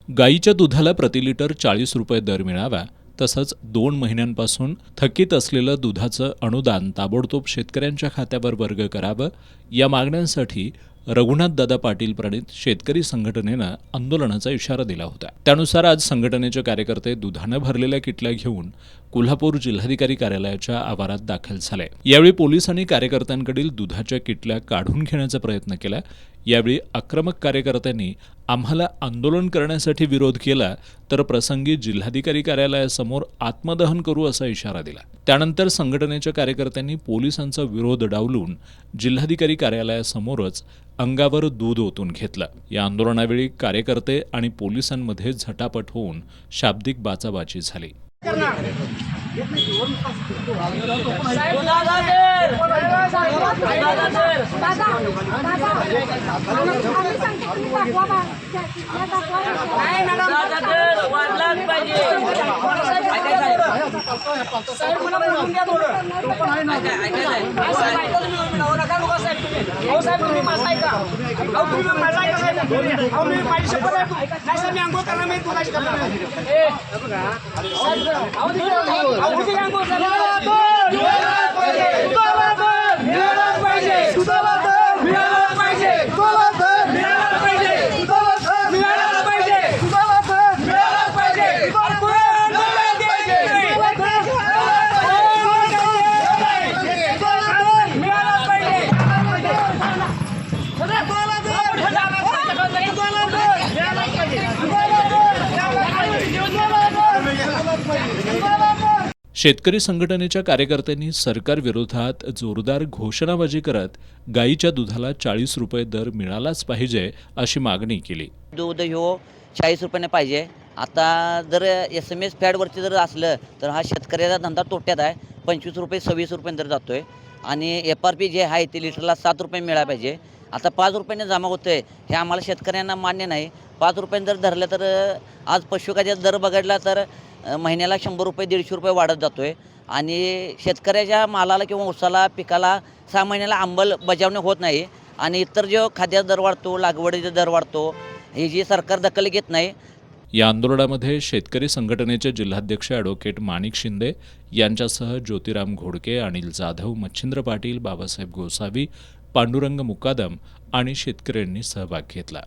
गाईच्या दुधाला प्रतिलिटर 40 रुपये दर मिळावा, तसंच 2 महिन्यांपासून थकीत असलेलं दुधाचं अनुदान ताबडतोब शेतकऱ्यांच्या खात्यावर वर्ग करावं, या मागण्यांसाठी रघुनाथदादा पाटील प्रणित शेतकरी संघटनेनं आंदोलनाचा इशारा दिला होता. त्यानुसार आज संघटनेचे कार्यकर्ते दुधानं भरलेल्या किटल्या घेऊन कोल्हापूर जिल्हाधिकारी कार्यालयाच्या आवारात दाखल झाले. यावेळी पोलिसांनी कार्यकर्त्यांकडील दुधाच्या किटल्या काढून घेण्याचा प्रयत्न केला. यावेळी आक्रमक कार्यकर्त्यांनी आम्हाला आंदोलन करण्यासाठी विरोध केला तर प्रसंगी जिल्हाधिकारी कार्यालयासमोर आत्मदहन करू असा इशारा दिला. त्यानंतर संघटनेच्या कार्यकर्त्यांनी पोलिसांचा विरोध डावलून जिल्हाधिकारी कार्यालयासमोरच अंगावर दूध ओतून घेतलं. या आंदोलनावेळी कार्यकर्ते आणि पोलिसांमध्ये झटापट होऊन शाब्दिक बाचाबाची झाली. शेतकरी संघटनेच्या कार्यकर्त्यांनी सरकार विरोधात जोरदार घोषणाबाजी करत गाईच्या दुधाला 40 रुपये दर मिळालाच पाहिजे अशी मागणी केली. दूध ह्यो 40 रुपयाने पाहिजे. आता जर SMS फॅडवरती जर असलं तर हा शेतकऱ्याचा धंदा तोट्यात आहे. 25 रुपये 26 रुपये दर जातोय आणि FRP जे आहे ते लिटरला 7 रुपये मिळायला पाहिजे. आता 5 रुपयाने जमा होतोय हे आम्हाला शेतकऱ्यांना मान्य नाही. 5 रुपयाने जर धरलं तर आज पशुखाद्याचा दर बघितला तर महिन्याला 100 रुपये 150 रुपये वाढत जातोय आणि शेतकऱ्याच्या मालाला किंवा उसाला पिकाला 6 महिन्याला अंमलबजावणी होत नाही आणि इतर जो खाद्याचा दर वाढतो, लागवडीचा दर वाढतो, ही जी सरकार दखल घेत नाही. या आंदोलनामध्ये शेतकरी संघटनेचे जिल्हाध्यक्ष ॲडव्होकेट माणिक शिंदे यांच्यासह ज्योतिराम घोडके, अनिल जाधव, मच्छिंद्र पाटील, बाबासाहेब गोसावी, पांडुरंग मुकादम आणि शेतकऱ्यांनी सहभाग घेतला.